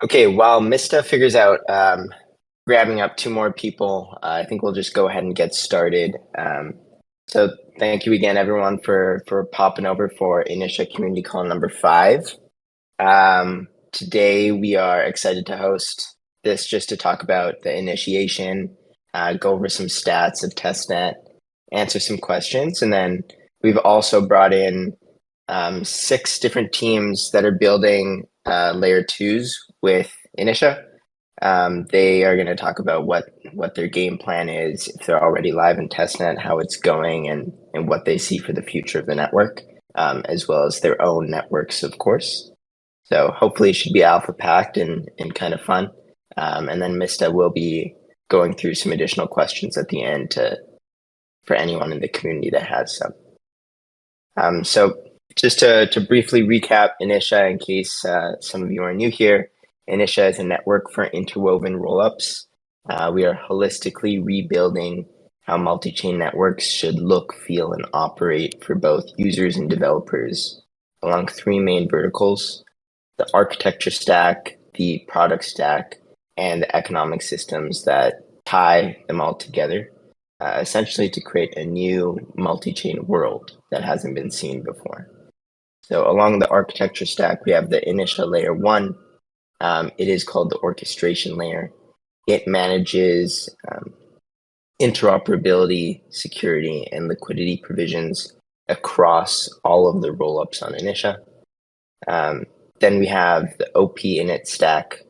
Okay, while Mista figures out grabbing up two more people, I think we'll just go ahead and get started. So thank you again, everyone, for popping over for Initia Community Call number 5. Today we are excited to host this just to talk about the initiation, go over some stats of testnet, answer some questions, and then we've also brought in 6 different teams that are building layer 2s with Initia. They are going to talk about what their game plan is, if they're already live in testnet, how it's going, and what they see for the future of the network, as well as their own networks, of course. So hopefully it should be alpha packed and kind of fun. And then Mista will be going through some additional questions at the end for anyone in the community that has some. So just to briefly recap Initia in case some of you are new here, Initia is a network for interwoven rollups. We are holistically rebuilding how multi-chain networks should look, feel, and operate for both users and developers along 3 main verticals: the architecture stack, the product stack, and the economic systems that tie them all together, essentially to create a new multi-chain world that hasn't been seen before. So along the architecture stack, we have the Initia layer 1. It is called the orchestration layer. It manages interoperability, security, and liquidity provisions across all of the rollups on Initia. Then we have the OP init stack.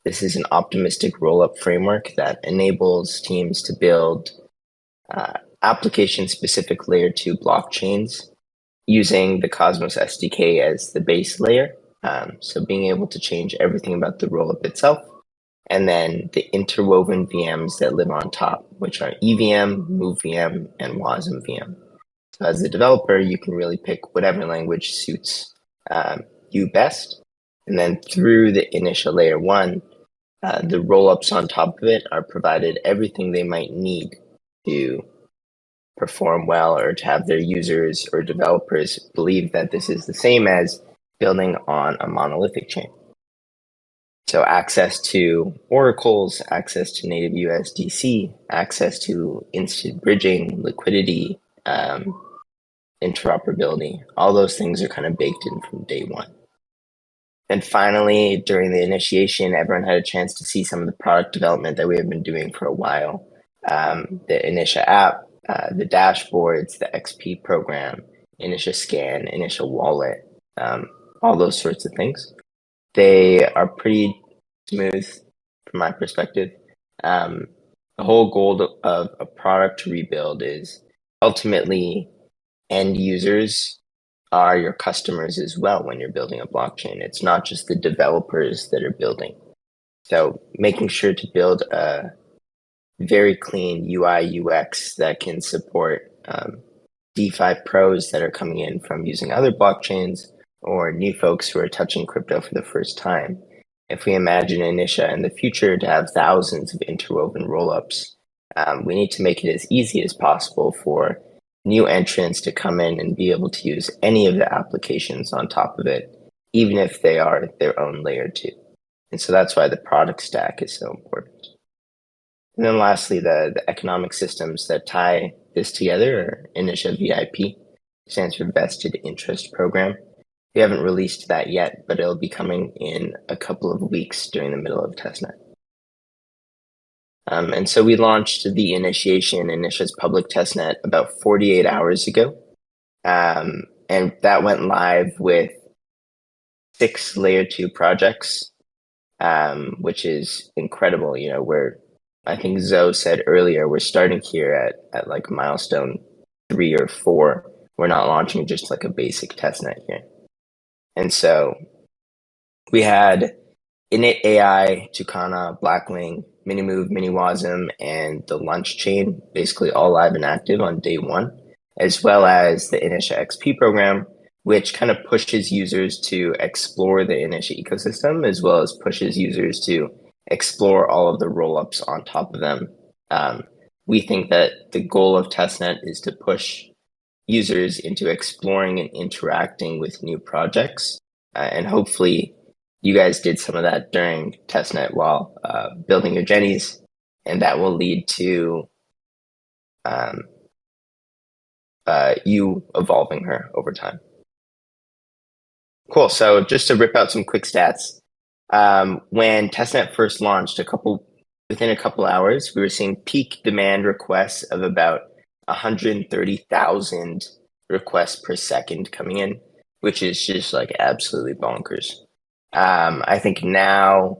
This is an optimistic rollup framework that enables teams to build application-specific layer 2 blockchains using the Cosmos SDK as the base layer. So being able to change everything about the rollup itself, and then the interwoven VMs that live on top, which are EVM, MoveVM, and WASM VM. So as a developer, you can really pick whatever language suits you best. And then through the Initia layer 1, the rollups on top of it are provided everything they might need to perform well, or to have their users or developers believe that this is the same as building on a monolithic chain. So access to oracles, access to native USDC, access to instant bridging, liquidity, interoperability, all those things are kind of baked in from day one. And finally, during the initiation, everyone had a chance to see some of the product development that we have been doing for a while. The Initia app, the dashboards, the XP program, Initia Scan, Initia Wallet, all those sorts of things. They are pretty smooth from my perspective. The whole goal of a product rebuild is ultimately end users are your customers as well when you're building a blockchain. It's not just the developers that are building. So making sure to build a very clean UI UX that can support DeFi pros that are coming in from using other blockchains, or new folks who are touching crypto for the first time. If we imagine Initia in the future to have thousands of interwoven rollups, we need to make it as easy as possible for new entrants to come in and be able to use any of the applications on top of it, even if they are their own layer 2. And so that's why the product stack is so important. And then lastly, the economic systems that tie this together are Initia VIP, stands for Vested Interest Program. We haven't released that yet, but it'll be coming in a couple of weeks during the middle of testnet. And so we launched the initiation, Initia's public testnet, about 48 hours ago. And that went live with 6 layer 2 projects, which is incredible. You know, I think Zoe said earlier, we're starting here at like milestone 3 or 4. We're not launching just like a basic testnet here. And so we had Init AI, Tucana, Blackwing, Minimove, MiniWasm, and the Lunch Chain, basically all live and active on day 1, as well as the Initia XP program, which kind of pushes users to explore the Initia ecosystem, as well as pushes users to explore all of the rollups on top of them. We think that the goal of testnet is to push users into exploring and interacting with new projects, and hopefully you guys did some of that during testnet while building your Jennies, and that will lead to um, you evolving her over time. Cool. So just to rip out some quick stats, when testnet first launched, within a couple hours, we were seeing peak demand requests of about 130,000 requests per second coming in, which is just like absolutely bonkers. I think now,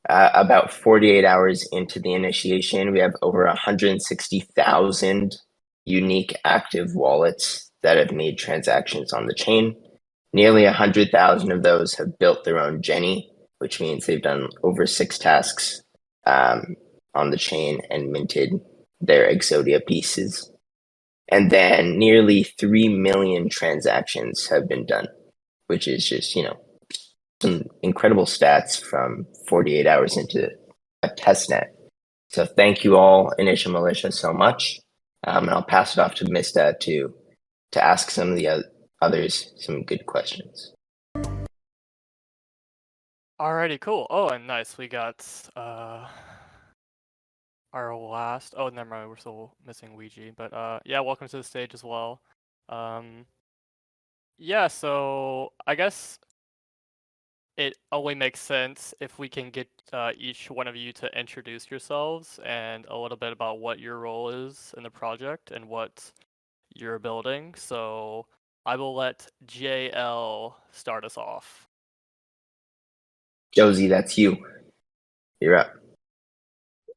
about 48 hours into the initiation, we have over 160,000 unique active wallets that have made transactions on the chain. Nearly 100,000 of those have built their own Jenny, which means they've done over 6 tasks on the chain and minted their Exodia pieces. And then nearly 3 million transactions have been done, which is just, some incredible stats from 48 hours into a testnet. So thank you all, Initia Militia, so much. And I'll pass it off to Mista to ask some of the others some good questions. Alrighty, cool. Oh, and nice. We got our last. Oh, never mind. We're still missing Ouija, but yeah, welcome to the stage as well. Yeah, so I guess it only makes sense if we can get each one of you to introduce yourselves and a little bit about what your role is in the project and what you're building. So I will let JL start us off. Josie, that's you. You're up.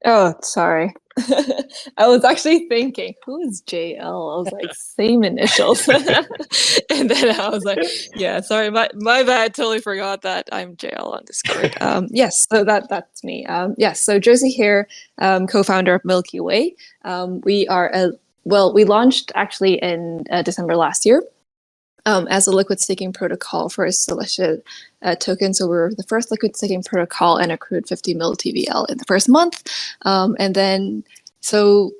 Oh, sorry. I was actually thinking, who is JL? I was like, same initials. And then I was like, yeah, sorry, my bad. Totally forgot that I'm JL on Discord. Yes, so that's me. Yes, so Josie here, co-founder of Milky Way. We launched actually in December last year. As a liquid staking protocol for a Celestia token. So we're the first liquid staking protocol and accrued 50 mil TVL in the first month. And then, so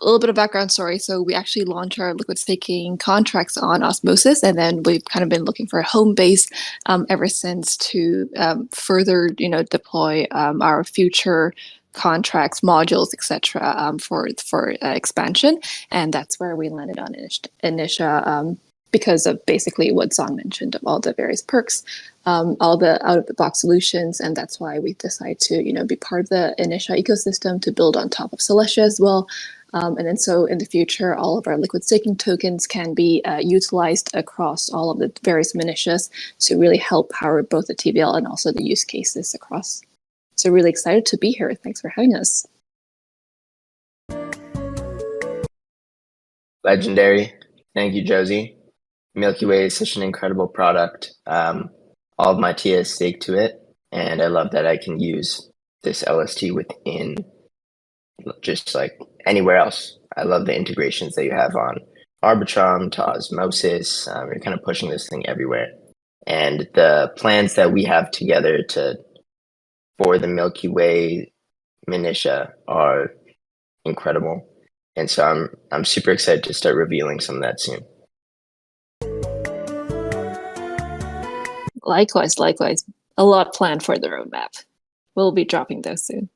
a little bit of background story. So we actually launched our liquid staking contracts on Osmosis, and then we've kind of been looking for a home base ever since to further, deploy our future contracts, modules, etc. For expansion. And that's where we landed on Initia. Because of basically what Zon mentioned of all the various perks, all the out-of-the-box solutions, and that's why we decided to, be part of the Initia ecosystem to build on top of Celestia as well. And then so in the future, all of our liquid staking tokens can be utilized across all of the various Initias to really help power both the TVL and also the use cases across. So really excited to be here. Thanks for having us. Legendary. Thank you, Josie. Milky Way is such an incredible product. All of my TA is staked to it, and I love that I can use this LST within just like anywhere else. I love the integrations that you have on Arbitrum to Osmosis. You're kind of pushing this thing everywhere. And the plans that we have together for the Milky Way Initia are incredible. And so I'm super excited to start revealing some of that soon. Likewise. A lot planned for the roadmap. We'll be dropping those soon.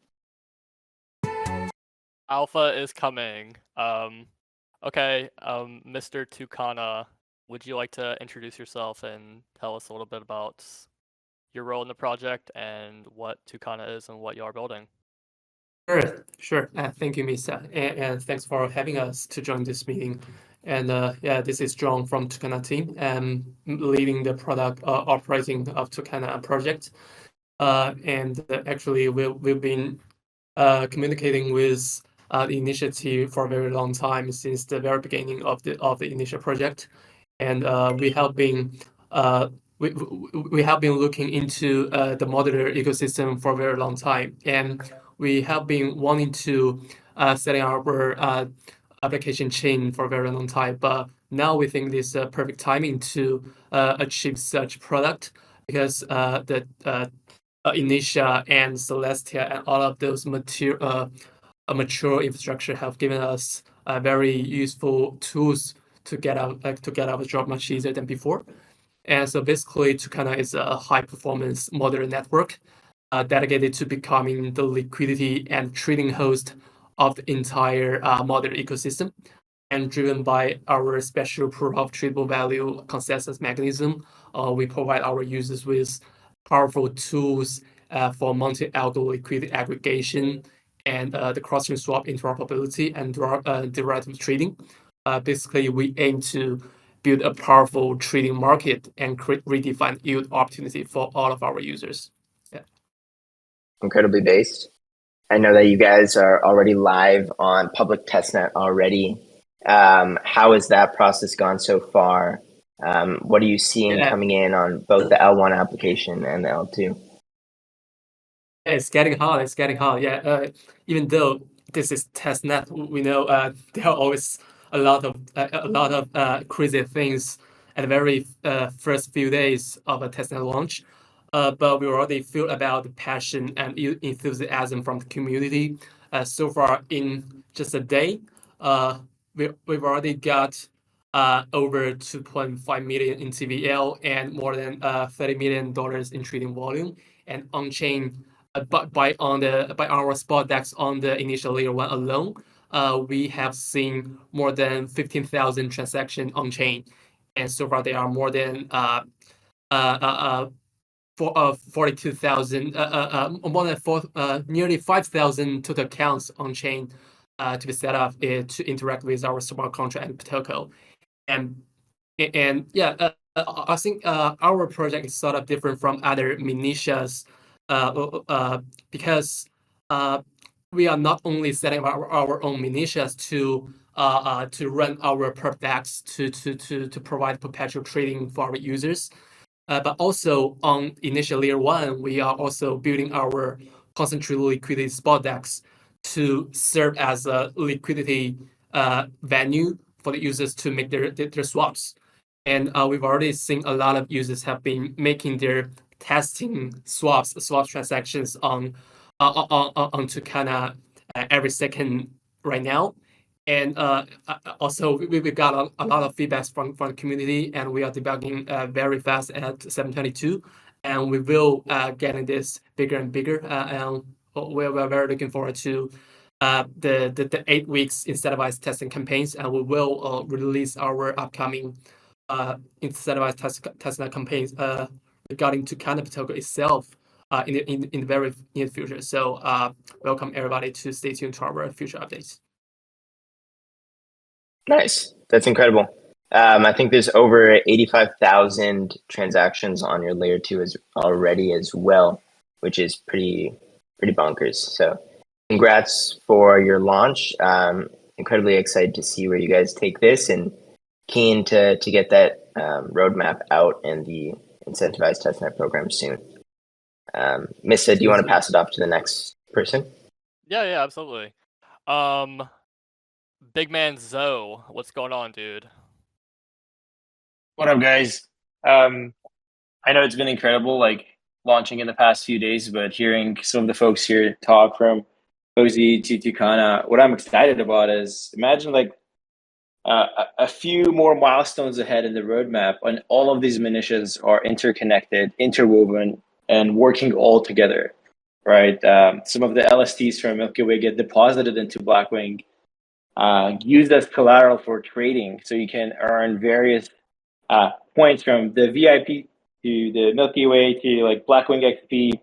Alpha is coming. Okay, Mr. Tucana, would you like to introduce yourself and tell us a little bit about your role in the project and what Tucana is and what you are building? Sure. Thank you, Misa, and thanks for having us to join this meeting. And yeah, this is John from Tucana team, leading the product operating of Tucana project. And actually, we've been communicating with the initiative for a very long time, since the very beginning of the initial project, and we have been looking into the modular ecosystem for a very long time, and we have been wanting to setting our application chain for a very long time. But now we think this is a perfect timing to achieve such product, because the Initia and Celestia and all of those mature infrastructure have given us very useful tools to get out the job much easier than before. And so basically, Tucana is a high-performance modern network dedicated to becoming the liquidity and trading host of the entire modern ecosystem, and driven by our special proof of tradable value consensus mechanism. We provide our users with powerful tools for multi-algo liquidity aggregation and the cross-chain swap interoperability and derivative trading. Basically, we aim to build a powerful trading market and redefine yield opportunity for all of our users. Yeah. Incredibly based. I know that you guys are already live on public testnet already. How has that process gone so far? What are you seeing coming in on both the L1 application and the L2? It's getting hard. It's getting hard. Yeah. Even though this is testnet, we know there are always a lot of crazy things at the very first few days of a testnet launch. But we already feel about the passion and enthusiasm from the community. So far, in just a day, we've already got over 2.5 million in TVL and more than $30 million in trading volume. And on-chain, by our spot DEX on the initial layer 1 alone, we have seen more than 15,000 transactions on-chain. And so far, there are more than 42,000, nearly 5,000 total accounts on chain to be set up to interact with our smart contract and protocol. And yeah, I think our project is sort of different from other Initias because we are not only setting up our own Initias to run our perp DEX to provide perpetual trading for our users. But also on initial layer 1, we are also building our concentrated liquidity spot DEX to serve as a liquidity venue for the users to make their swaps. And we've already seen a lot of users have been making their testing swap transactions on Tucana every second right now. And also, we've got a lot of feedback from the community, and we are debugging very fast at 722. And we will getting this bigger and bigger. And we're very looking forward to the 8 weeks incentivized testing campaigns, and we will release our upcoming incentivized testing campaigns regarding Tucana protocol itself in the very near future. So welcome everybody to stay tuned to our future updates. Nice. That's incredible. I think there's over 85,000 transactions on your layer 2 already as well, which is pretty bonkers. So congrats for your launch. Incredibly excited to see where you guys take this, and keen to get that roadmap out and the incentivized testnet program soon. Missa, do you want to pass it off to the next person? Yeah, absolutely. Big man Zoe, what's going on, dude? What up, guys? I know it's been incredible, like launching in the past few days, but hearing some of the folks here talk from Cozy to Tucana, what I'm excited about is imagine like a few more milestones ahead in the roadmap, and all of these initiatives are interconnected, interwoven, and working all together, right? Some of the LSTs from Milky Way get deposited into Blackwing, used as collateral for trading, so you can earn various points from the VIP to the Milky Way to like Blackwing XP,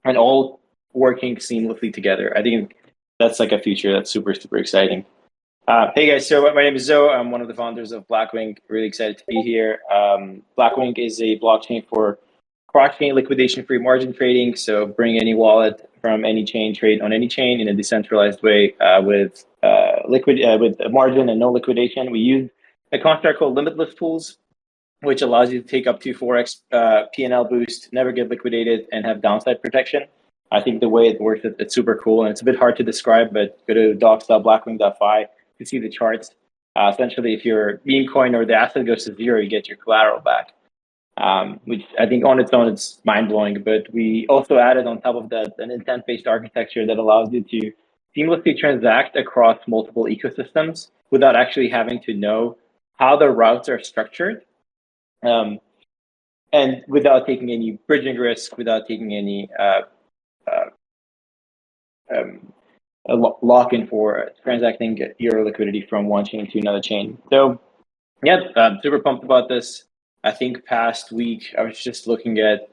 and all working seamlessly together. I think that's like a future that's super exciting. Hey guys, so my name is Zoe. I'm one of the founders of Blackwing. Really excited to be here. Blackwing is a blockchain for cross-chain liquidation-free margin trading. So bring any wallet from any chain, trade on any chain in a decentralized way with a margin and no liquidation. We use a construct called limitless pools, which allows you to take up to 4x P&L boost, never get liquidated, and have downside protection. I think the way it works, it's super cool, and it's a bit hard to describe, but go to docs.blackwing.fi to see the charts. Essentially, if your meme coin or the asset goes to zero, you get your collateral back, which I think on its own, it's mind-blowing. But we also added on top of that an intent-based architecture that allows you to seamlessly transact across multiple ecosystems without actually having to know how the routes are structured. and without taking any bridging risk, without taking any lock-in for transacting your liquidity from one chain to another chain. So yeah, I'm super pumped about this. I think past week I was just looking at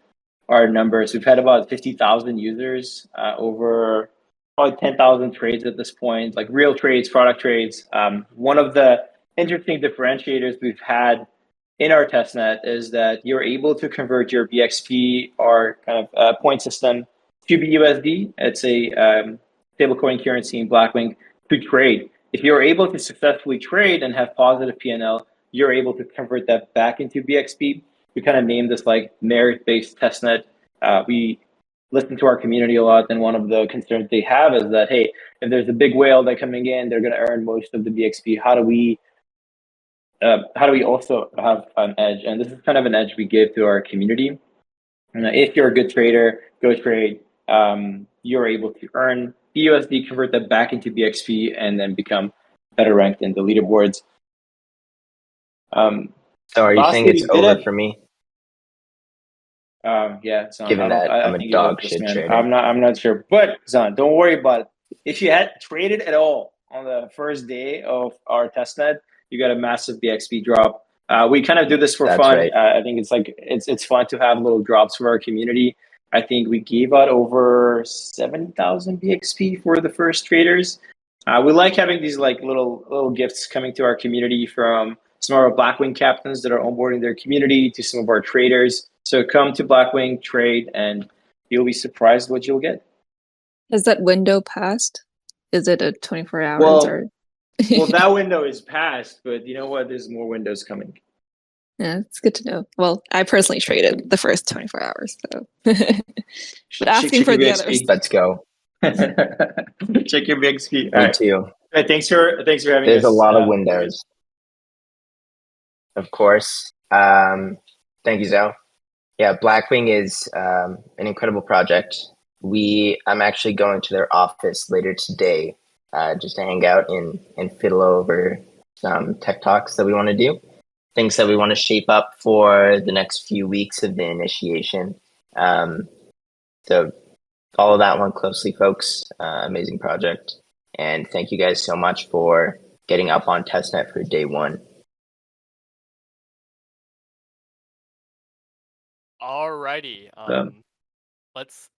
our numbers. We've had about 50,000 users, over probably 10,000 trades at this point, like real trades, product trades. One of the interesting differentiators we've had in our testnet is that you're able to convert your BXP or kind of point system to BUSD. It's a stablecoin currency in Blackwing to trade. If you're able to successfully trade and have positive PNL, you're able to convert that back into BXP. We kind of named this like merit-based testnet. We listen to our community a lot, and one of the concerns they have is that, hey, if there's a big whale that coming in, they're going to earn most of the BXP. How do we also have an edge? And this is kind of an edge we give to our community. And if you're a good trader, go trade. You're able to earn BUSD, convert that back into BXP, and then become better ranked in the leaderboards. So are you saying it's over for me? Yeah, Zan, given that I'm a dog shit trader. I'm not sure, but Zan, don't worry about it. If you had traded at all on the first day of our testnet, you got a massive BXP drop. We kind of do this for fun. Right. I think it's fun to have little drops for our community. I think we gave out over 7,000 BXP for the first traders. We like having these like little gifts coming to our community from some of our Blackwing captains that are onboarding their community to some of our traders. So come to Blackwing, trade, and you'll be surprised what you'll get. Has that window passed? Is it a 24 hours well, or? Well, that window is passed, but you know what? There's more windows coming. Yeah, it's good to know. Well, I personally traded the first 24 hours, so. But asking for the others. Let's go. Check your BXP. Me too. Right, thanks for having us. There's a lot of windows. Of course. Thank you, Zoe. Yeah, Blackwing is an incredible project. I'm actually going to their office later today just to hang out and fiddle over some tech talks that we want to do. Things that we want to shape up for the next few weeks of the initiation. So follow that one closely, folks. Amazing project. And thank you guys so much for getting up on testnet for day one. Alrighty. Let's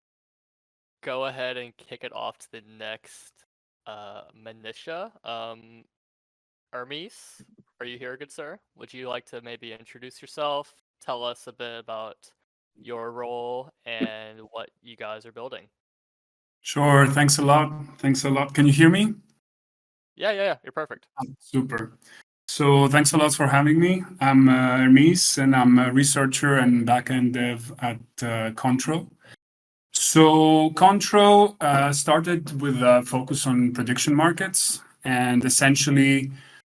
go ahead and kick it off to the next Initia. Hermes, are you here, good sir? Would you like to maybe introduce yourself, tell us a bit about your role and what you guys are building? Sure, thanks a lot. Can you hear me? Yeah, you're perfect. Super. So thanks a lot for having me. I'm Hermes, and I'm a researcher and backend dev at Contro. So Contro started with a focus on prediction markets, and essentially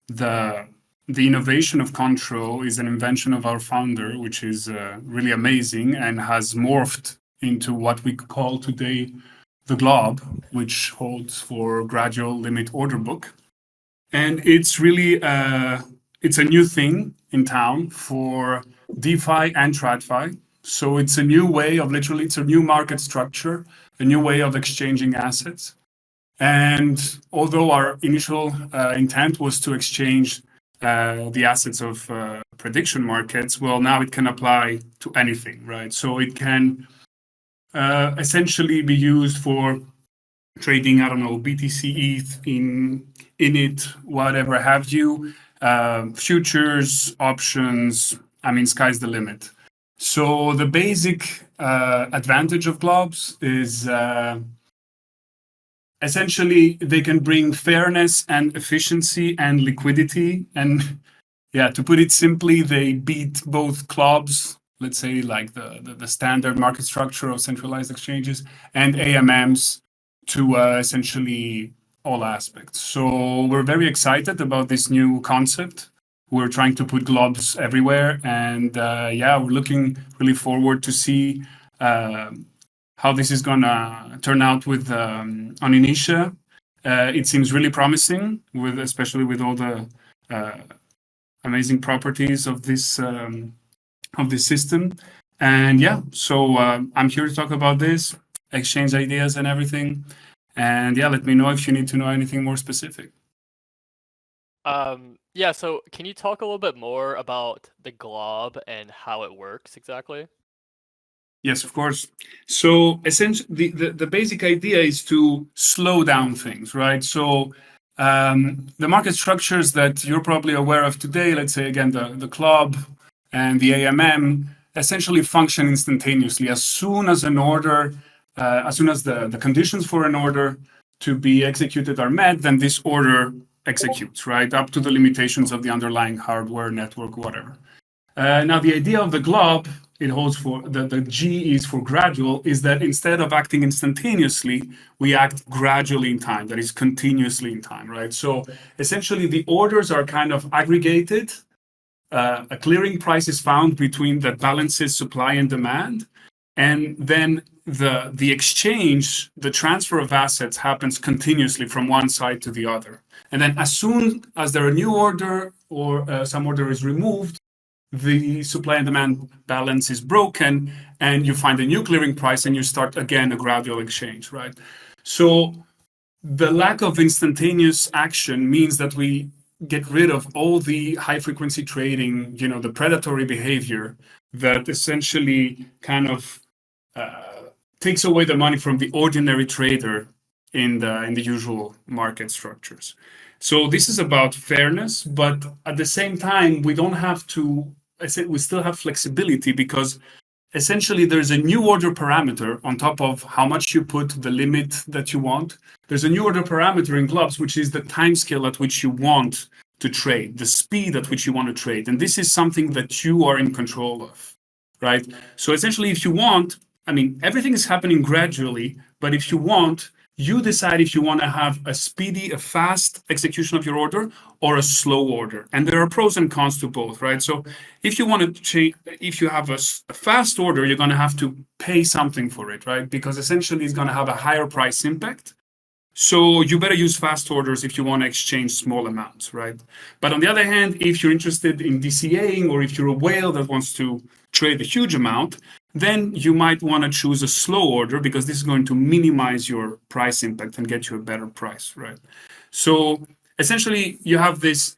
the innovation of Contro is an invention of our founder, which is really amazing and has morphed into what we call today the GLOB, which holds for Gradual Limit Order Book. And it's really it's a new thing in town for DeFi and TradFi. So it's a new way of it's a new market structure, a new way of exchanging assets. And although our initial intent was to exchange the assets of prediction markets, well, now it can apply to anything, right? So it can essentially be used for trading, I don't know, BTC, ETH, Init, whatever have you, futures, options, I mean, sky's the limit. So the basic advantage of globs is essentially they can bring fairness and efficiency and liquidity. And yeah, to put it simply, they beat both clubs, let's say like the standard market structure of centralized exchanges, and AMMs to essentially all aspects. So we're very excited about this new concept. We're trying to put globs everywhere, and we're looking really forward to see how this is gonna turn out with on Initia. It seems really promising, especially with all the amazing properties of this system. And yeah, so I'm here to talk about this, exchange ideas and everything. And yeah, let me know if you need to know anything more specific. Yeah, so can you talk a little bit more about the glob and how it works exactly? Yes, of course. So essentially, the basic idea is to slow down things, right? So the market structures that you're probably aware of today, let's say again, the club and the AMM, essentially function instantaneously. As soon as an order, as soon as the conditions for an order to be executed are met, then this order executes, right? Up to the limitations of the underlying hardware, network, whatever. Now, the idea of the glob, it holds for the G is for gradual, is that instead of acting instantaneously, we act gradually in time, that is continuously in time, right? So essentially, the orders are kind of aggregated. A clearing price is found between that balances supply and demand. And then the exchange, the transfer of assets happens continuously from one side to the other. And then as soon as there a new order or some order is removed, the supply and demand balance is broken and you find a new clearing price and you start again a gradual exchange, right? So the lack of instantaneous action means that we get rid of all the high frequency trading, the predatory behavior that essentially kind of takes away the money from the ordinary trader in the usual market structures. So this is about fairness, but at the same time, we don't have to. I said we still have flexibility because essentially there's a new order parameter on top of how much you put the limit that you want. There's a new order parameter in globs, which is the time scale at which you want to trade, the speed at which you want to trade. And this is something that you are in control of, right? So essentially, if you want, I mean, everything is happening gradually, but if you want, you decide if you want to have a speedy, a fast execution of your order or a slow order. And there are pros and cons to both, right? So if you want to change, if you have a fast order, you're going to have to pay something for it, right? Because essentially it's going to have a higher price impact. So you better use fast orders if you want to exchange small amounts, right? But on the other hand, if you're interested in DCAing or if you're a whale that wants to trade a huge amount, then you might want to choose a slow order because this is going to minimize your price impact and get you a better price, right? So essentially, you have this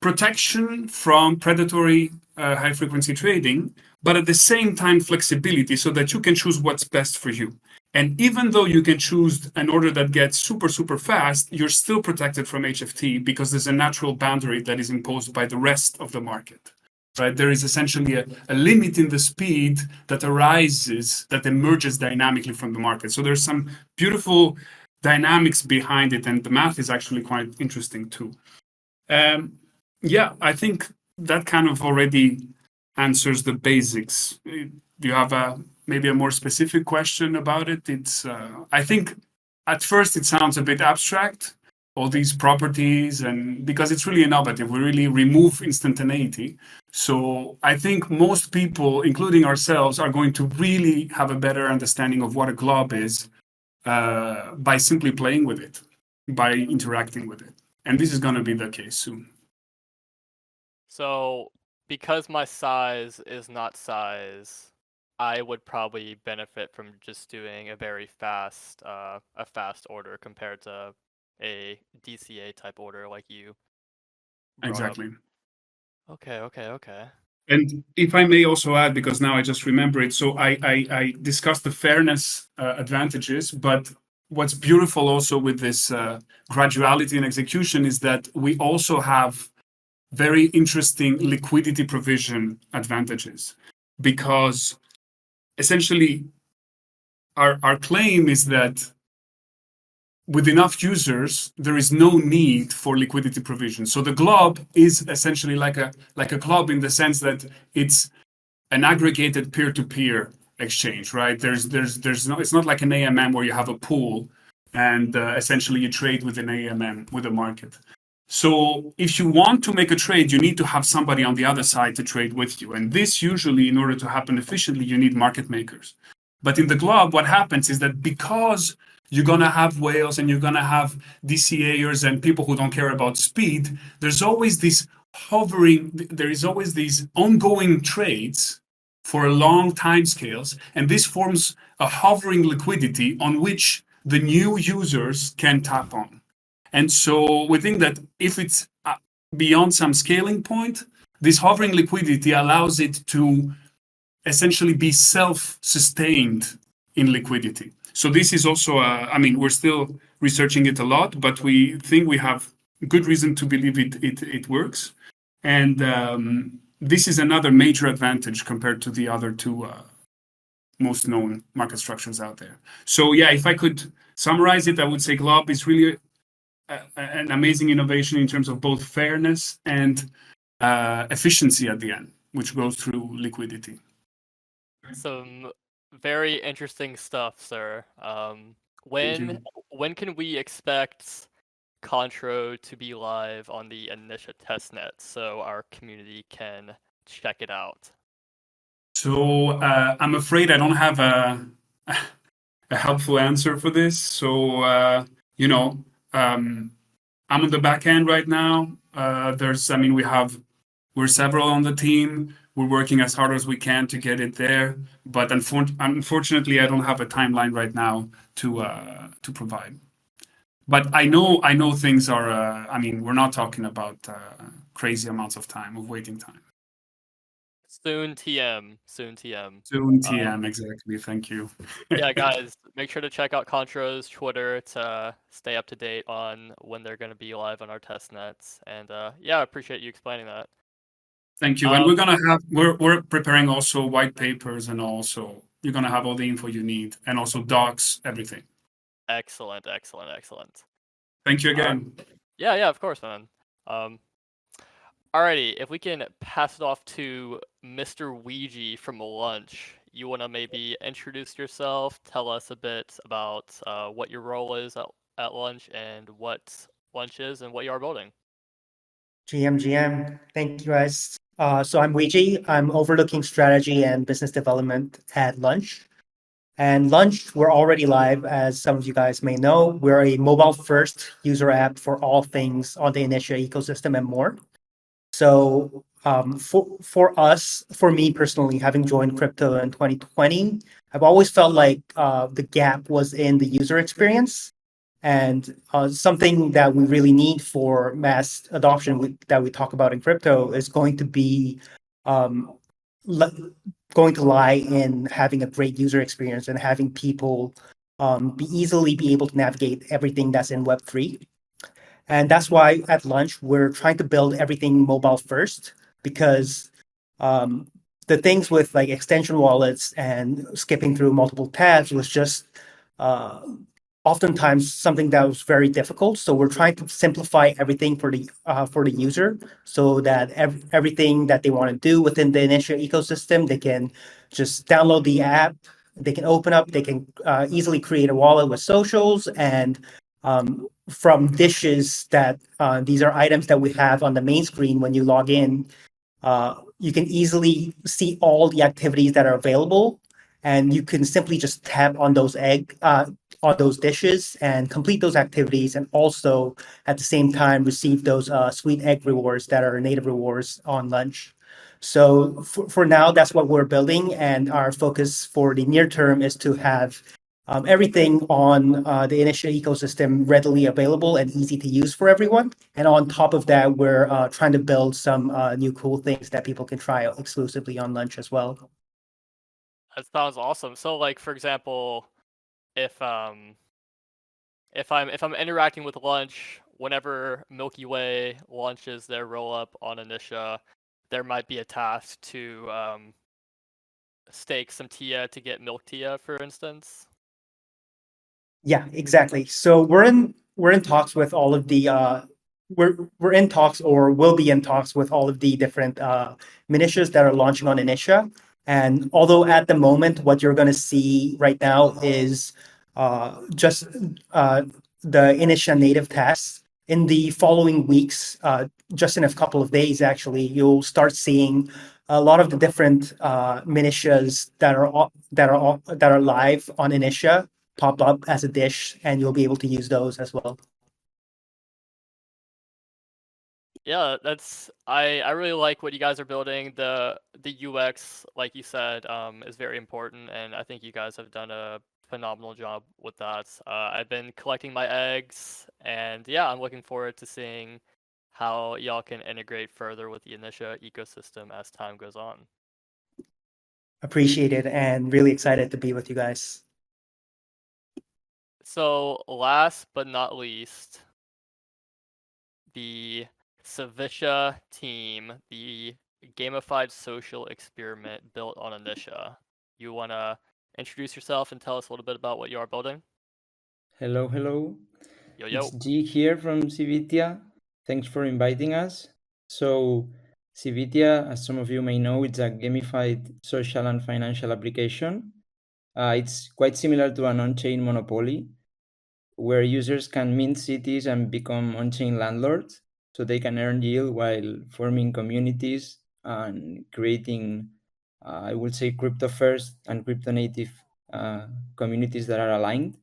protection from predatory high frequency trading, but at the same time, flexibility so that you can choose what's best for you. And even though you can choose an order that gets super, super fast, you're still protected from HFT because there's a natural boundary that is imposed by the rest of the market. Right? There is essentially a limit in the speed that arises, that emerges dynamically from the market. So there's some beautiful dynamics behind it, and the math is actually quite interesting too. Yeah, I think that kind of already answers the basics. Do you have maybe a more specific question about it? It's I think at first it sounds a bit abstract, all these properties, and because it's really innovative, we really remove instantaneity. So I think most people, including ourselves, are going to really have a better understanding of what a glob is by simply playing with it, by interacting with it. And this is going to be the case soon. So, because my size is not size, I would probably benefit from just doing a very fast, a fast order compared to a DCA type order like you brought Exactly. up. Okay. And if I may also add, because now I just remember it, so I discussed the fairness advantages, but what's beautiful also with this graduality and execution is that we also have very interesting liquidity provision advantages, because essentially our claim is that with enough users, there is no need for liquidity provision. So the glob is essentially like a glob in the sense that it's an aggregated peer-to-peer exchange, right? There's no, it's not like an AMM where you have a pool and essentially you trade with an AMM with a market. So if you want to make a trade, you need to have somebody on the other side to trade with you. And this usually, in order to happen efficiently, you need market makers. But in the glob, what happens is that because you're going to have whales and you're going to have DCAers and people who don't care about speed, there's always this hovering, there is always these ongoing trades for long time scales, and this forms a hovering liquidity on which the new users can tap on. And so we think that if it's beyond some scaling point, this hovering liquidity allows it to essentially be self-sustained in liquidity. So this is also, we're still researching it a lot, but we think we have good reason to believe it works. And this is another major advantage compared to the other two most known market structures out there. So yeah, if I could summarize it, I would say Glob is really an amazing innovation in terms of both fairness and efficiency at the end, which goes through liquidity. Some very interesting stuff, sir. When can we expect Contro to be live on the Initia testnet so our community can check it out? So I'm afraid I don't have a helpful answer for this. So I'm on the back end right now. We're several on the team. We're working as hard as we can to get it there, but unfortunately, I don't have a timeline right now to provide. But I know things are. We're not talking about crazy amounts of waiting time. Soon TM. Soon TM. Soon TM, exactly. Thank you. Yeah, guys, make sure to check out Contro's Twitter to stay up to date on when they're going to be live on our test nets. And yeah, I appreciate you explaining that. Thank you. And we're preparing also white papers, and also you're gonna have all the info you need, and also docs, everything. Excellent. Thank you again. Yeah, of course, man. Alrighty, if we can pass it off to Mr. Ouija from lunch. You want to maybe introduce yourself, tell us a bit about what your role is at lunch and what lunch is and what you are building. GM. Thank you, guys. So I'm Ouija. I'm overlooking strategy and business development at Lunch. And Lunch, we're already live, as some of you guys may know. We're a mobile-first user app for all things on the Initia ecosystem and more. So for me personally, having joined crypto in 2020, I've always felt like the gap was in the user experience. And something that we really need for mass adoption that we talk about in crypto is going to be going to lie in having a great user experience and having people easily be able to navigate everything that's in Web3. And that's why at Lunch, we're trying to build everything mobile first, because the things with like extension wallets and skipping through multiple tabs was just oftentimes something that was very difficult. So we're trying to simplify everything for the user, so that everything that they want to do within the Initia ecosystem, they can just download the app, they can open up, they can easily create a wallet with socials, and from dishes that these are items that we have on the main screen when you log in. You can easily see all the activities that are available, and you can simply just tap on those dishes and complete those activities, and also at the same time receive those sweet egg rewards that are native rewards on Lunch. So for now, that's what we're building, and our focus for the near term is to have everything on the Initia ecosystem readily available and easy to use for everyone. And on top of that, we're trying to build some new cool things that people can try out exclusively on Lunch as well. That sounds awesome. So, like, for example, if I'm interacting with Lunch, whenever Milky Way launches their rollup on Initia, there might be a task to stake some TIA to get Milk TIA, for instance. Yeah, exactly. So we're in talks with all of the we're in talks, or will be in talks with all of the different Initias that are launching on Initia. And although at the moment what you're going to see right now is just the Initia native tests, in the following weeks, just in a couple of days, actually, you'll start seeing a lot of the different Initias that are live on Initia pop up as a dish, and you'll be able to use those as well. Yeah, that's I really like what you guys are building. The UX, like you said, is very important, and I think you guys have done a phenomenal job with that. I've been collecting my eggs, and yeah, I'm looking forward to seeing how y'all can integrate further with the Initia ecosystem as time goes on. Appreciate it and really excited to be with you guys. So last but not least, the Civitia team, the gamified social experiment built on Initia. You want to introduce yourself and tell us a little bit about what you are building? Hello, hello. Yo, It's yo. G here from Civitia. Thanks for inviting us. So, Civitia, as some of you may know, it's a gamified social and financial application. It's quite similar to an on-chain monopoly, where users can mint cities and become on-chain landlords, so they can earn yield while forming communities and creating, I would say, crypto-first and crypto-native communities that are aligned.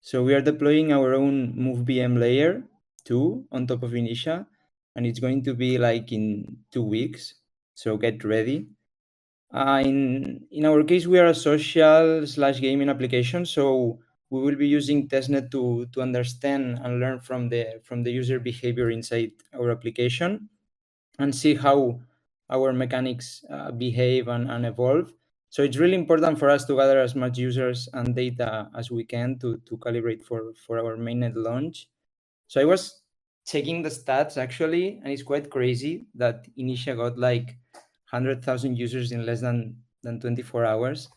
So we are deploying our own MoveVM layer 2 on top of Initia, and it's going to be like in 2 weeks. So get ready. In our case, we are a social / gaming application, so we will be using testnet to understand and learn from the user behavior inside our application and see how our mechanics behave and evolve. So it's really important for us to gather as much users and data as we can to calibrate for our mainnet launch. So I was checking the stats actually, and it's quite crazy that Initia got like 100,000 users in less than 24 hours.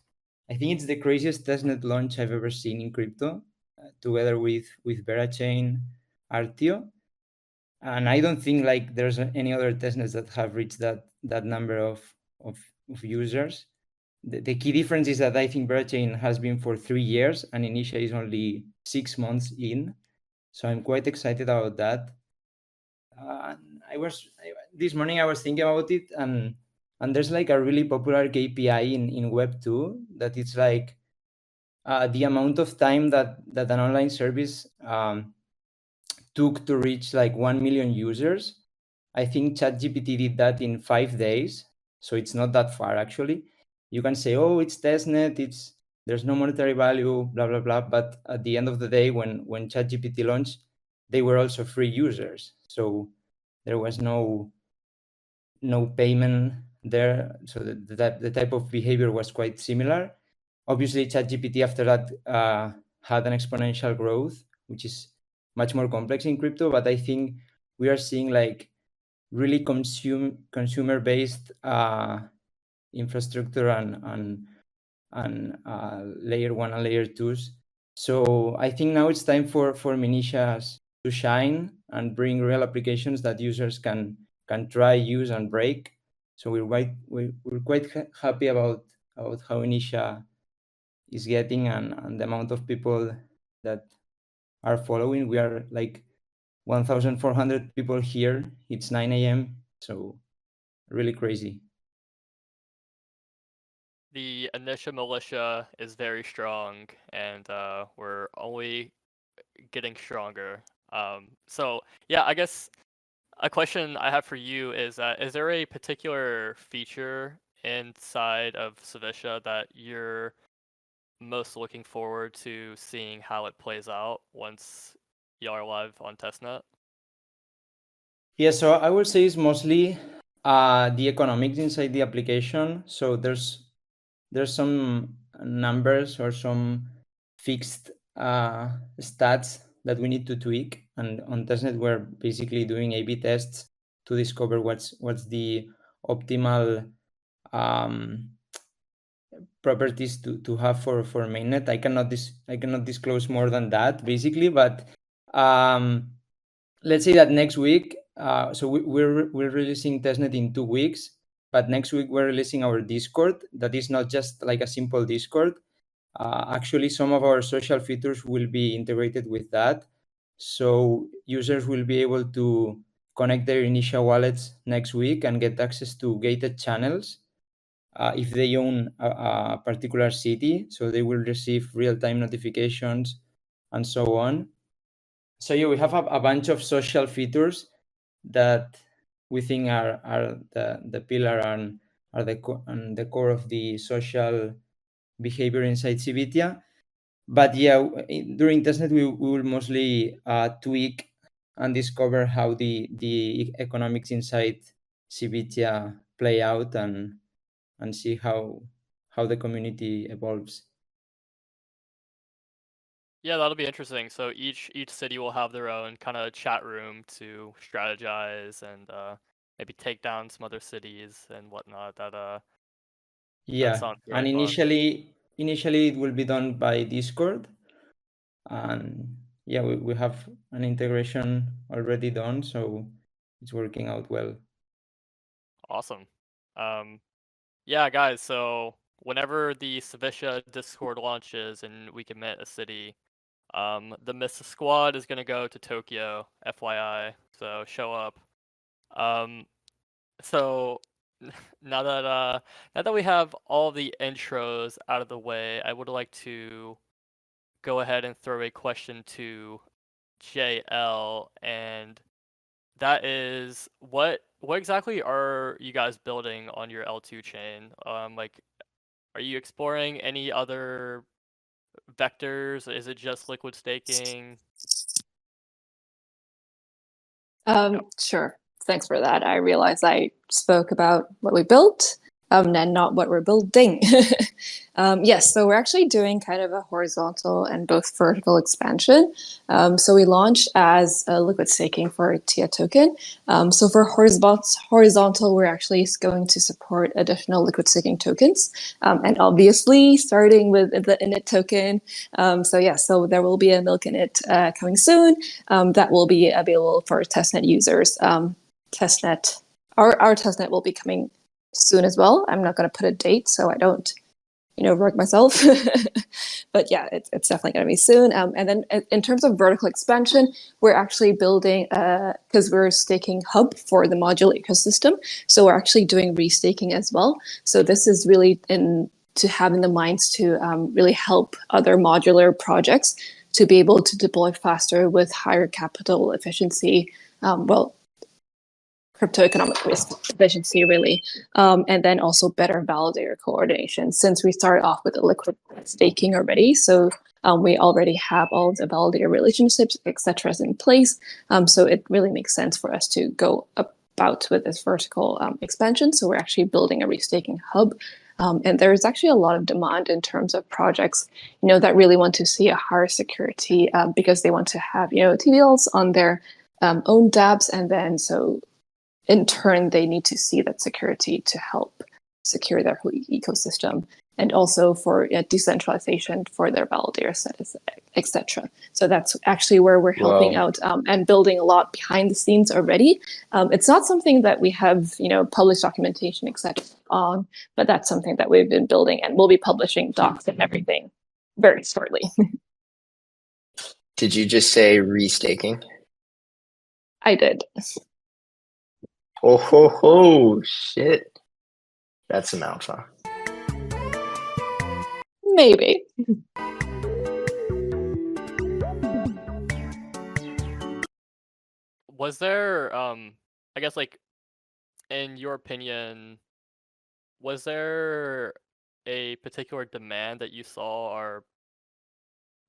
I think it's the craziest testnet launch I've ever seen in crypto, together with Verachain, Artio. And I don't think like there's any other testnets that have reached that number of users. The key difference is that I think Verachain has been for 3 years and Initia is only 6 months in. So I'm quite excited about that. This morning I was thinking about it, and there's like a really popular KPI in Web2 that it's like the amount of time that an online service took to reach like 1 million users. I think ChatGPT did that in 5 days, so it's not that far actually. You can say, oh, it's testnet, there's no monetary value, blah blah blah. But at the end of the day, when ChatGPT launched, they were also free users, so there was no payment there. So the type of behavior was quite similar. Obviously, ChatGPT after that had an exponential growth, which is much more complex in crypto. But I think we are seeing like really consumer based infrastructure and layer 1 and layer 2s. So I think now it's time for Minishas to shine and bring real applications that users can try, use, and break. So we're quite happy about how Initia is getting and the amount of people that are following. We are like 1,400 people here. It's 9 a.m. So really crazy. The Initia militia is very strong, and we're only getting stronger. So yeah, I guess a question I have for you is there a particular feature inside of Civitia that you're most looking forward to seeing how it plays out once y'all are live on testnet? Yeah, so I would say it's mostly the economics inside the application. So there's some numbers or some fixed stats that we need to tweak, and on testnet we're basically doing A/B tests to discover what's the optimal properties to have for mainnet. I cannot disclose more than that basically, but let's say that next week, so we're releasing testnet in 2 weeks, but next week we're releasing our Discord. That is not just like a simple Discord. Actually, some of our social features will be integrated with that, so users will be able to connect their Initia wallets next week and get access to gated channels if they own a particular city. So they will receive real-time notifications and so on. So yeah, we have a bunch of social features that we think are the pillar and are and the core of the social behavior inside Civitia. But yeah, during testnet we will mostly tweak and discover how the economics inside Civitia play out and see how the community evolves. Yeah, that'll be interesting. So each city will have their own kind of chat room to strategize and maybe take down some other cities and whatnot. That Yeah, sounds and very fun. initially it will be done by Discord, and yeah, we have an integration already done, so it's working out well. Awesome. Yeah, guys. So whenever the Civitia Discord launches and we commit a city, the Mista squad is gonna go to Tokyo, FYI. So show up. So now that we have all the intros out of the way, I would like to go ahead and throw a question to JL, and that is what exactly are you guys building on your L2 chain? Like, are you exploring any other vectors? Is it just liquid staking? Sure. Thanks for that. I realized I spoke about what we built, and not what we're building. Yes, so we're actually doing kind of a horizontal and both vertical expansion. So we launched as a liquid staking for TIA token. So for horizontal, we're actually going to support additional liquid staking tokens, and obviously starting with the init token. So there will be a milk init coming soon. That will be available for testnet users. Testnet, our testnet will be coming soon as well. I'm not going to put a date so I don't, work myself. But yeah, it's definitely going to be soon. And then in terms of vertical expansion, we're actually building, because we're staking hub for the modular ecosystem. So we're actually doing restaking as well. So this is really to have in the minds to really help other modular projects to be able to deploy faster with higher capital efficiency. Crypto economic risk efficiency, really. And then also better validator coordination, since we started off with a liquid staking already. So we already have all of the validator relationships, etc., in place. So it really makes sense for us to go about with this vertical expansion. So we're actually building a restaking hub. And there's actually a lot of demand in terms of projects, that really want to see a higher security because they want to have, TVLs on their own dApps, and then so in turn, they need to see that security to help secure their whole ecosystem, and also for decentralization for their validator set, etc. So that's actually where we're helping out and building a lot behind the scenes already. It's not something that we have, published documentation, etc. on, but that's something that we've been building, and we'll be publishing docs and everything very shortly. Did you just say restaking? I did. Oh ho ho! Shit, that's some alpha. Maybe. Was there, I guess, like, in your opinion, was there a particular demand that you saw, or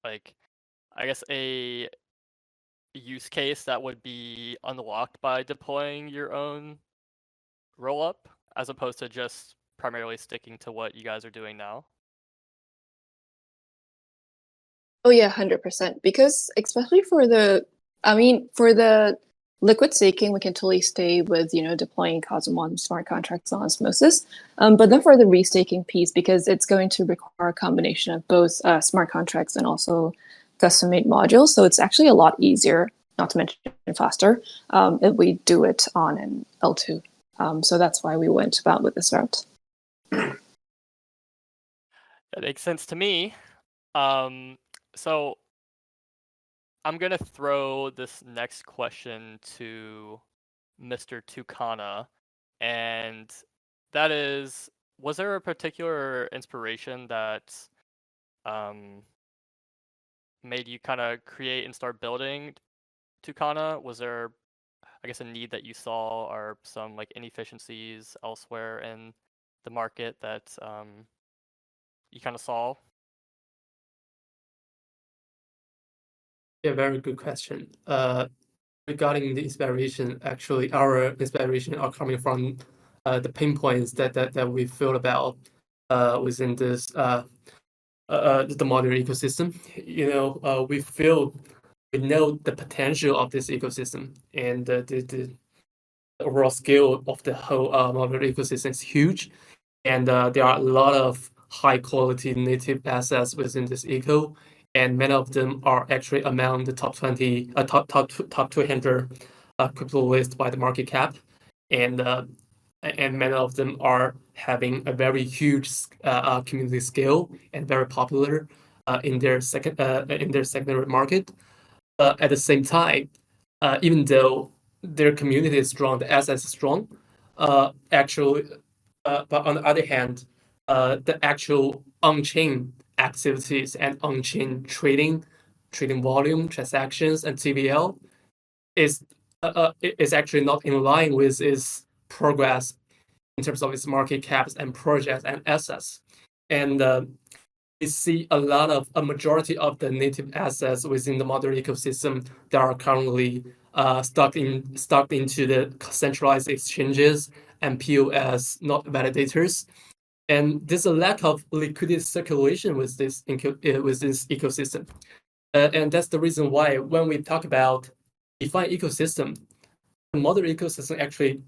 like, I guess a use case that would be unlocked by deploying your own rollup, as opposed to just primarily sticking to what you guys are doing now? Oh yeah, 100%. Because especially for the liquid staking, we can totally stay with, deploying Cosmos smart contracts on Osmosis. But then for the restaking piece, because it's going to require a combination of both smart contracts and also custom-made modules. So it's actually a lot easier, not to mention faster, if we do it on an L2. So that's why we went about with this route. That makes sense to me. So I'm gonna throw this next question to Mr. Tucana, and that is, was there a particular inspiration that made you kind of create and start building Tucana? Was there I guess, a need that you saw or some like inefficiencies elsewhere in the market that you kind of saw? Yeah, very good question. Regarding the inspiration, actually, our inspiration are coming from the pain points that we feel about within this the modern ecosystem. We know the potential of this ecosystem, and the overall scale of the whole modern ecosystem is huge. And there are a lot of high quality native assets within this eco, and many of them are actually among the top 20, top 200 crypto list by the market cap, and many of them are having a very huge community scale and very popular in their secondary market. At the same time, even though their community is strong, the assets is strong, actually, but on the other hand, the actual on-chain activities and on-chain trading volume, transactions, and TVL is actually not in line with its progress in terms of its market caps and projects and assets. And we see a majority of the native assets within the modern ecosystem that are currently stuck into the centralized exchanges and POS, not validators. And there's a lack of liquidity circulation with this ecosystem. And that's the reason why when we talk about DeFi ecosystem, the modern ecosystem actually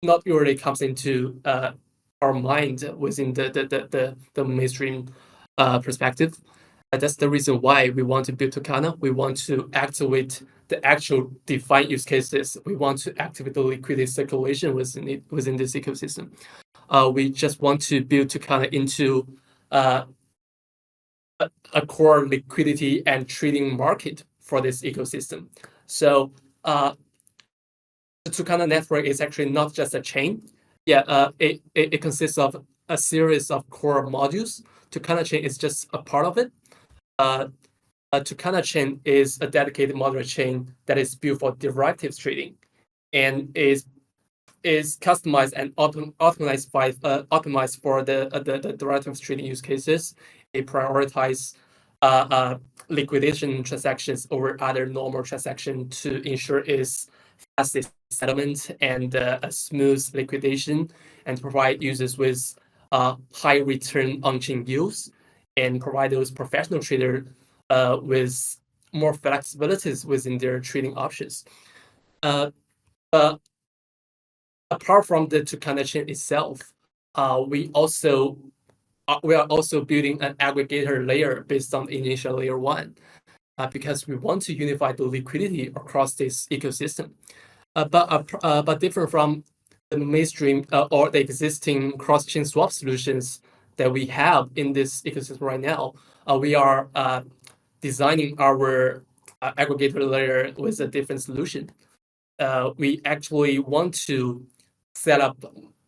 not really comes into our mind within the mainstream perspective. That's the reason why we want to build Tucana. We want to activate the actual DeFi use cases. We want to activate the liquidity circulation within this ecosystem. We just want to build Tucana into a core liquidity and trading market for this ecosystem. So the Tucana network is actually not just a chain. It consists of a series of core modules. Tucana chain is just a part of it. Tucana chain is a dedicated moderate chain that is built for derivatives trading, and is customized and optimized for the derivatives trading use cases. It prioritizes liquidation transactions over other normal transactions to ensure its fast settlement and a smooth liquidation, and provide users with high return on-chain yields, and provide those professional traders with more flexibilities within their trading options. But apart from the Tucana chain itself, we are also building an aggregator layer based on Initia layer 1, because we want to unify the liquidity across this ecosystem. But different from the mainstream or the existing cross-chain swap solutions that we have in this ecosystem right now, we are designing our aggregator layer with a different solution. We actually want to set up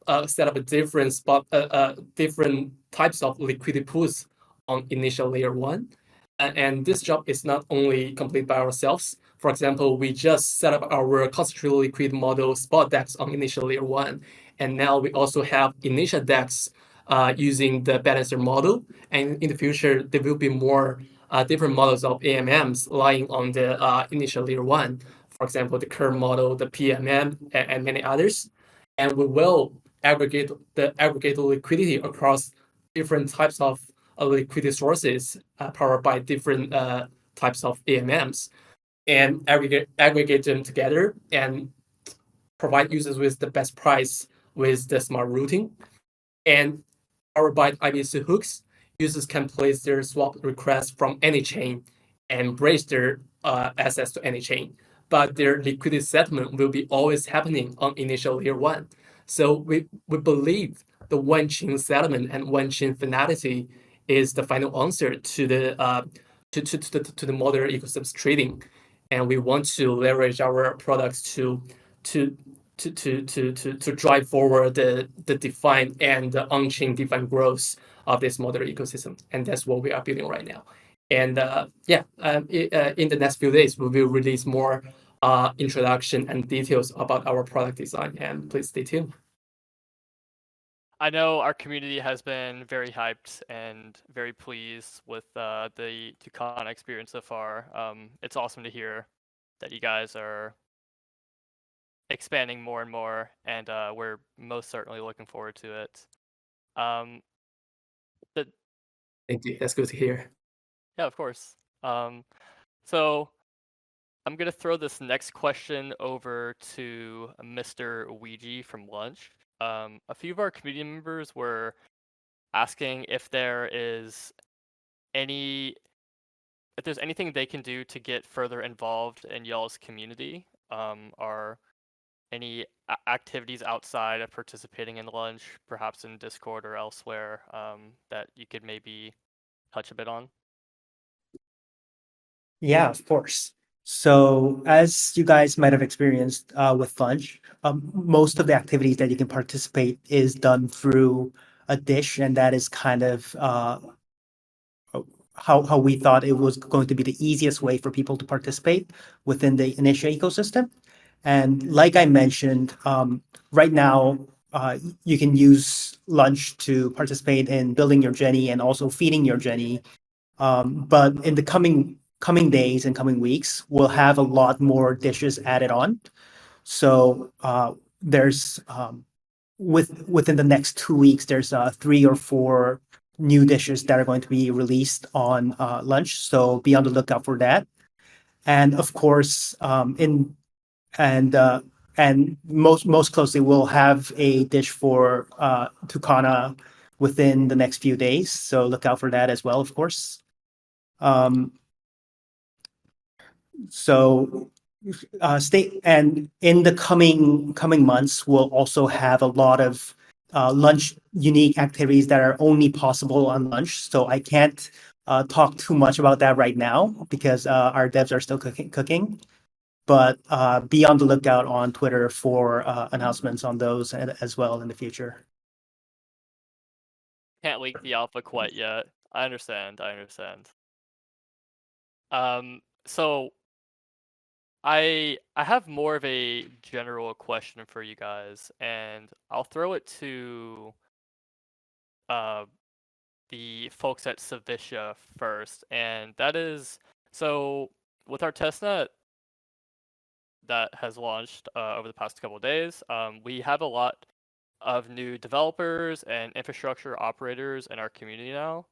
a different types of liquidity pools on Initia layer 1. And this job is not only complete by ourselves. For example, we just set up our concentrated liquid model spot DEX on Initia layer 1. And now we also have Initia DEX using the balancer model. And in the future, there will be more different models of AMMs lying on the Initia layer 1. For example, the curve model, the PMM, and many others. And we will aggregate the liquidity across different types of liquidity sources powered by different types of AMMs, and aggregate them together and provide users with the best price with the smart routing. And powered by IBC hooks, users can place their swap requests from any chain and bridge their access to any chain. But their liquidity settlement will be always happening on Initia layer 1. So we believe the one-chain settlement and one-chain finality is the final answer to the modern ecosystem trading, and we want to leverage our products to drive forward the defined and the on-chain defined growth of this modern ecosystem, and that's what we are building right now. And in the next few days, we will release more introduction and details about our product design. And please stay tuned. I know our community has been very hyped and very pleased with the Tucana experience so far. It's awesome to hear that you guys are expanding more and more, and we're most certainly looking forward to it. But Thank you. That's good to hear. yeah, of course. So I'm gonna throw this next question over to Mr. Ouija from lunch. A few of our community members were asking if there's anything they can do to get further involved in y'all's community. Are any activities outside of participating in lunch, perhaps in Discord or elsewhere, that you could maybe touch a bit on? Yeah, of course. So, as you guys might have experienced with lunch, most of the activities that you can participate is done through a dish, and that is kind of how we thought it was going to be the easiest way for people to participate within the Initia ecosystem. And like I mentioned, right now you can use lunch to participate in building your Jenny and also feeding your Jenny. But in the coming days and coming weeks, we'll have a lot more dishes added on. So there's within the next 2 weeks, there's 3 or 4 new dishes that are going to be released on lunch. So be on the lookout for that. And of course, and most closely, we'll have a dish for Tucana within the next few days. So look out for that as well, of course. So stay, and in the coming months, we'll also have a lot of lunch unique activities that are only possible on lunch. So I can't talk too much about that right now because our devs are still cooking. But be on the lookout on Twitter for announcements on those as well in the future. Can't leak the alpha quite yet. I understand. So I have more of a general question for you guys, and I'll throw it to the folks at Civitia first, and that is, so with our testnet that has launched over the past couple of days, we have a lot of new developers and infrastructure operators in our community now.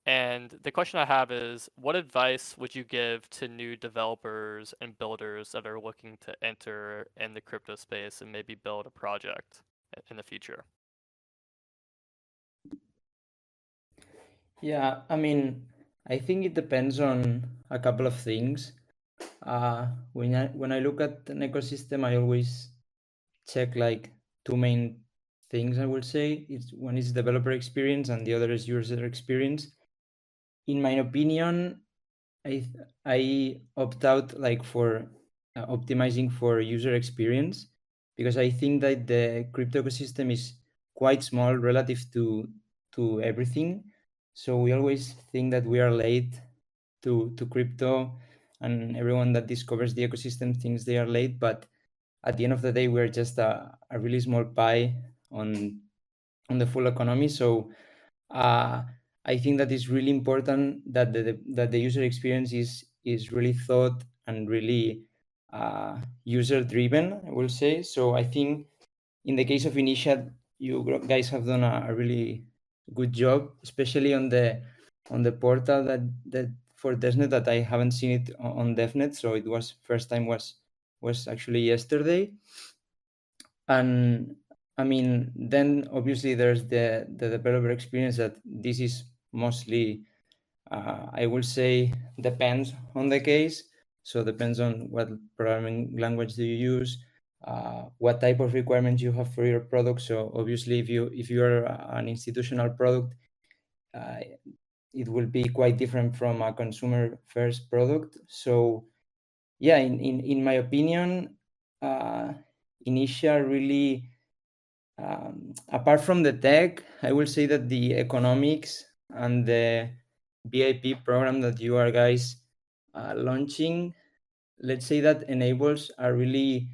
And the question I have is, what advice would you give to new developers and builders that are looking to enter in the crypto space and maybe build a project in the future? Yeah, I mean, I think it depends on a couple of things. When I look at an ecosystem, I always check like two main things. I will say it's one is developer experience and the other is user experience. In my opinion, I opt out like for optimizing for user experience because I think that the crypto ecosystem is quite small relative to everything. So we always think that we are late to crypto, and everyone that discovers the ecosystem thinks they are late. But at the end of the day, we're just a really small pie on the full economy. So I think that it's really important that the user experience is really thought and really user driven, I will say. So I think in the case of Initia, you guys have done a really good job, especially on the portal that for testnet that I haven't seen it on DevNet. So it was first time was actually yesterday. And I mean, then obviously there's the developer experience that this is mostly, I will say, depends on the case. So depends on what programming language do you use, what type of requirements you have for your product. So obviously, if you are an institutional product, it will be quite different from a consumer first product. So yeah, in my opinion, Initia really, apart from the tech, I will say that the economics and the VIP program that you are guys launching let's say that enables a really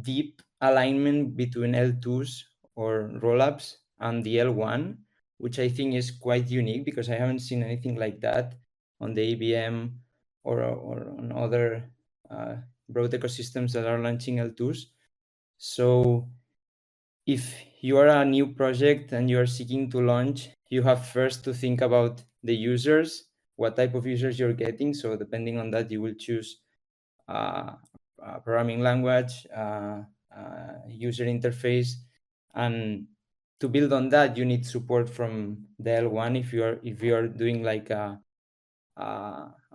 deep alignment between L2s or rollups and the L1, which I think is quite unique because I haven't seen anything like that on the ABM or on other broad ecosystems that are launching L2s. So if you are a new project and you are seeking to launch, you have first to think about the users, what type of users you're getting. So depending on that, you will choose a programming language, user interface, and to build on that, you need support from the L1 if you are doing like a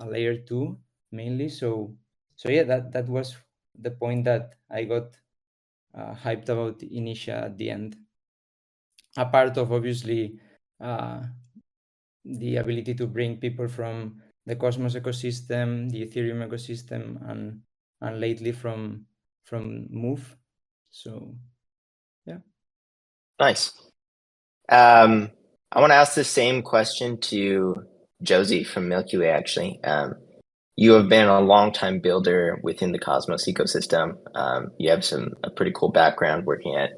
layer 2 mainly. So yeah, that was the point that I got hyped about Initia at the end. A part of obviously the ability to bring people from the Cosmos ecosystem, the Ethereum ecosystem, and lately from Move. So yeah. Nice. I want to ask the same question to Josie from Milky Way, actually. You have been a long-time builder within the Cosmos ecosystem. You have a pretty cool background working at,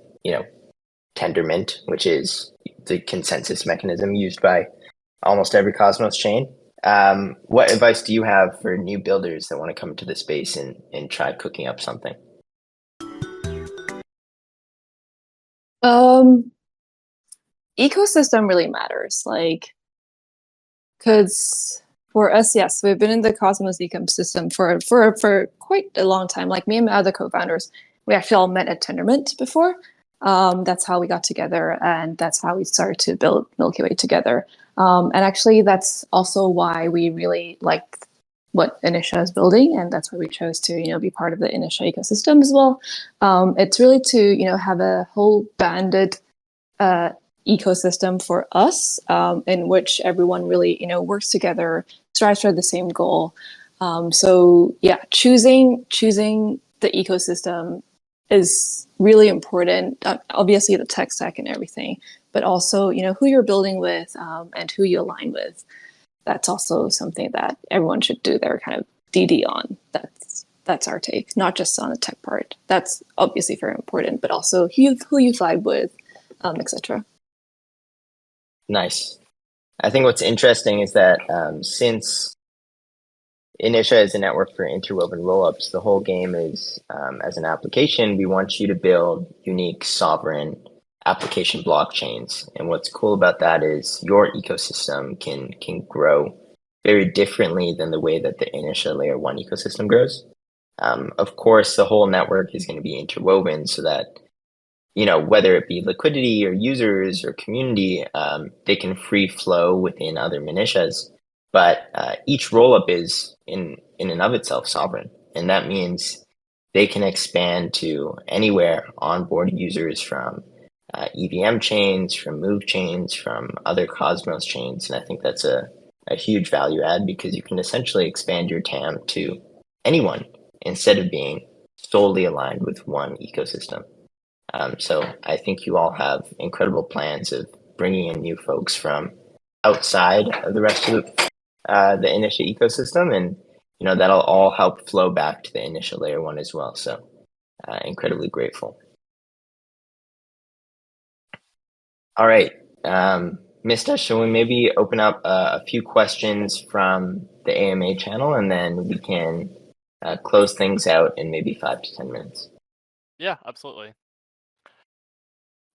Tendermint, which is the consensus mechanism used by almost every Cosmos chain. What advice do you have for new builders that want to come into the space and try cooking up something? Ecosystem really matters, because for us, yes, we've been in the Cosmos ecosystem for quite a long time. Like me and my other co-founders, we actually all met at Tendermint before. That's how we got together, and that's how we started to build Milky Way together. And actually, that's also why we really liked what Initia is building, and that's why we chose to, be part of the Initia ecosystem as well. It's really to, have a whole banded ecosystem for us, in which everyone really, works together, strives for the same goal. So yeah, choosing the ecosystem is really important. Obviously, the tech stack and everything, but also, who you're building with, and who you align with. That's also something that everyone should do their kind of DD on. That's our take, not just on the tech part. That's obviously very important, but also who you vibe with, etc. Nice. I think what's interesting is that since Initia is a network for interwoven rollups, the whole game is, as an application, we want you to build unique sovereign application blockchains. And what's cool about that is your ecosystem can grow very differently than the way that the Initia layer 1 ecosystem grows. Of course, the whole network is going to be interwoven so that, whether it be liquidity or users or community, they can free flow within other minitias. But each rollup is in and of itself sovereign. And that means they can expand to anywhere onboard users from EVM chains, from Move chains, from other Cosmos chains. And I think that's a huge value add because you can essentially expand your TAM to anyone instead of being solely aligned with one ecosystem. So I think you all have incredible plans of bringing in new folks from outside of the rest of the Initia ecosystem, and that'll all help flow back to the Initia layer 1 as well. So incredibly grateful. All right, Mista, shall we maybe open up a few questions from the AMA channel, and then we can close things out in maybe 5 to 10 minutes? Yeah, absolutely.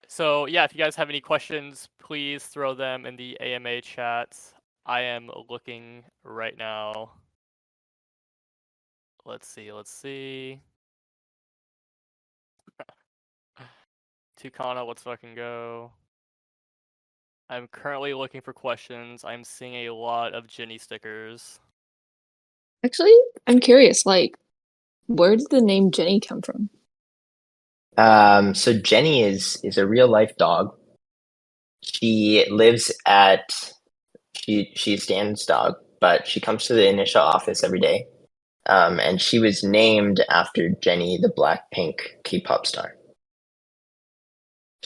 So yeah, if you guys have any questions, please throw them in the AMA chat. I am looking right now. Let's see. Tucana, let's fucking go. I'm currently looking for questions. I'm seeing a lot of Jenny stickers. Actually, I'm curious, where did the name Jenny come from? So Jenny is a real life dog. She lives she's Dan's dog, but she comes to the Initia office every day. And she was named after Jenny, the Blackpink K-pop star.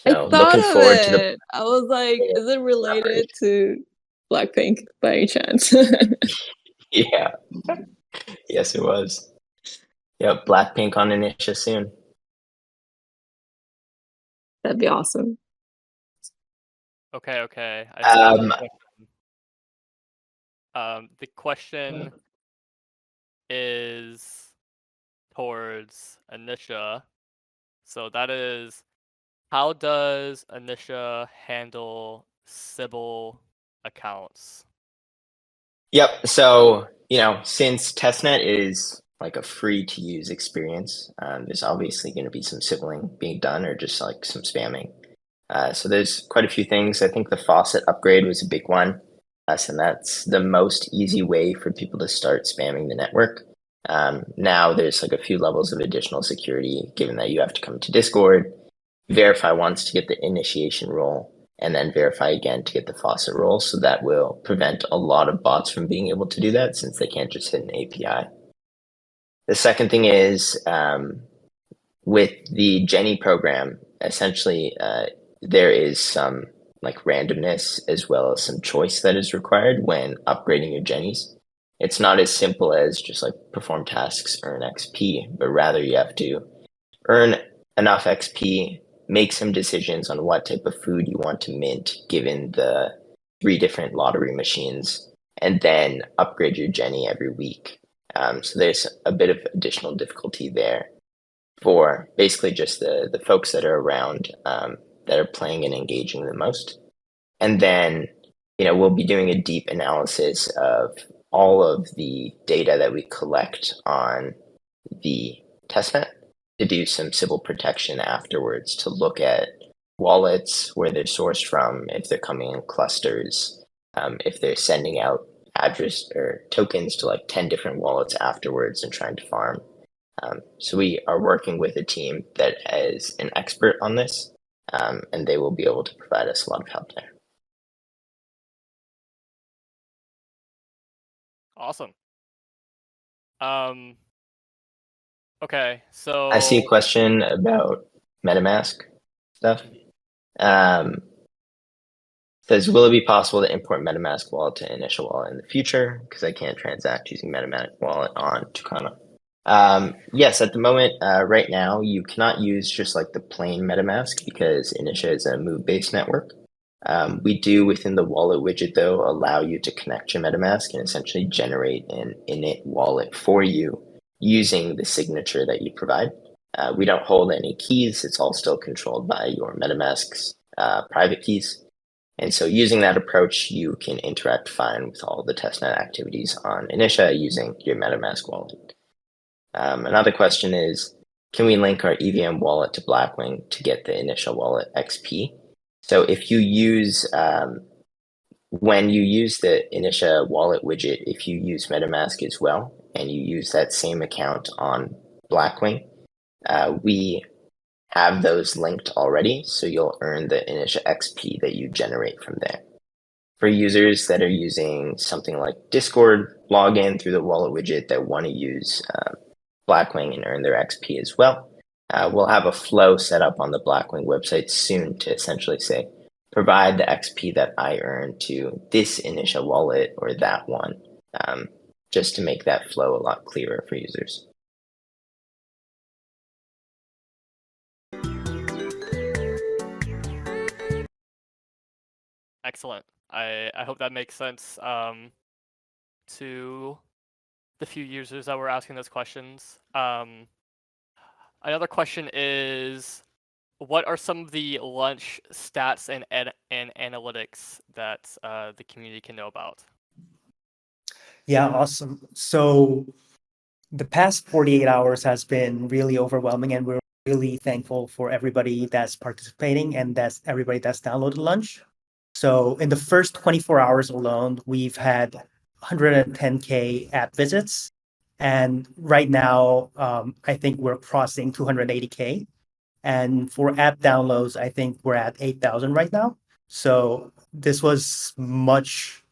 So I thought looking of forward it. to the. I was like, is it related to Blackpink by any chance? Yeah. Yes, it was. Yep, Blackpink on Initia soon. That'd be awesome. Okay. I see Um, the question. The question is towards Initia. So that is, how does Initia handle Sybil accounts? Yep. So, since testnet is like a free to use experience, there's obviously going to be some sibling being done or just like some spamming. So there's quite a few things. I think the faucet upgrade was a big one. So that's the most easy way for people to start spamming the network. Now there's like a few levels of additional security, given that you have to come to Discord, verify once to get the initiation role, and then verify again to get the faucet role. So that will prevent a lot of bots from being able to do that since they can't just hit an API. The second thing is with the Jenny program, essentially there is some like randomness as well as some choice that is required when upgrading your Jennies. It's not as simple as just like perform tasks, earn XP, but rather you have to earn enough XP, make some decisions on what type of food you want to mint given the 3 different lottery machines, and then upgrade your Jenny every week. So there's a bit of additional difficulty there for basically just the folks that are around that are playing and engaging the most. And then, we'll be doing a deep analysis of all of the data that we collect on the testnet to do some civil protection afterwards to look at wallets, where they're sourced from, if they're coming in clusters, if they're sending out address or tokens to like 10 different wallets afterwards and trying to farm. So we are working with a team that is an expert on this, and they will be able to provide us a lot of help there. Awesome. Okay, so I see a question about MetaMask stuff. Says, will it be possible to import MetaMask wallet to Initial Wallet in the future? Because I can't transact using MetaMask wallet on Tucana. Yes, at the moment, right now, you cannot use just like the plain MetaMask because Initia is a move-based network. We do within the wallet widget, though, allow you to connect your MetaMask and essentially generate an init wallet for you using the signature that you provide. We don't hold any keys. It's all still controlled by your MetaMask's private keys. And so using that approach, you can interact fine with all the testnet activities on Initia using your MetaMask wallet. Another question is, can we link our EVM wallet to Blackwing to get the Initial Wallet XP? So if you use, when you use the Initia wallet widget, if you use MetaMask as well, and you use that same account on Blackwing, we have those linked already, so you'll earn the Initia XP that you generate from there. For users that are using something like Discord login through the wallet widget that want to use Blackwing and earn their XP as well, we'll have a flow set up on the Blackwing website soon to essentially say, provide the XP that I earn to this Initia wallet or that one, just to make that flow a lot clearer for users. excellent. I hope that makes sense to the few users that were asking those questions. Another question is, what are some of the lunch stats and analytics that the community can know about? Yeah, awesome. So the past 48 hours has been really overwhelming, and we're really thankful for everybody that's participating and that's everybody that's downloaded lunch. So in the first 24 hours alone, we've had 110K app visits. And right now, I think we're crossing 280K. And for app downloads, I think we're at 8,000 right now. So this was much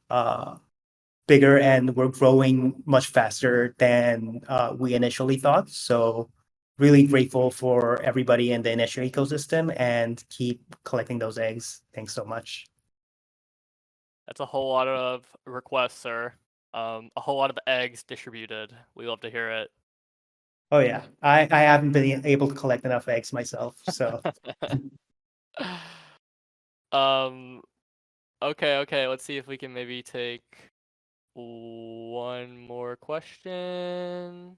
bigger, and we're growing much faster than we initially thought. So really grateful for everybody in the Initial ecosystem, and keep collecting those eggs. Thanks so much. That's a whole lot of requests, sir. A whole lot of eggs distributed. We love to hear it. Oh yeah, I haven't been able to collect enough eggs myself. So um. Okay. Let's see if we can maybe take one more question.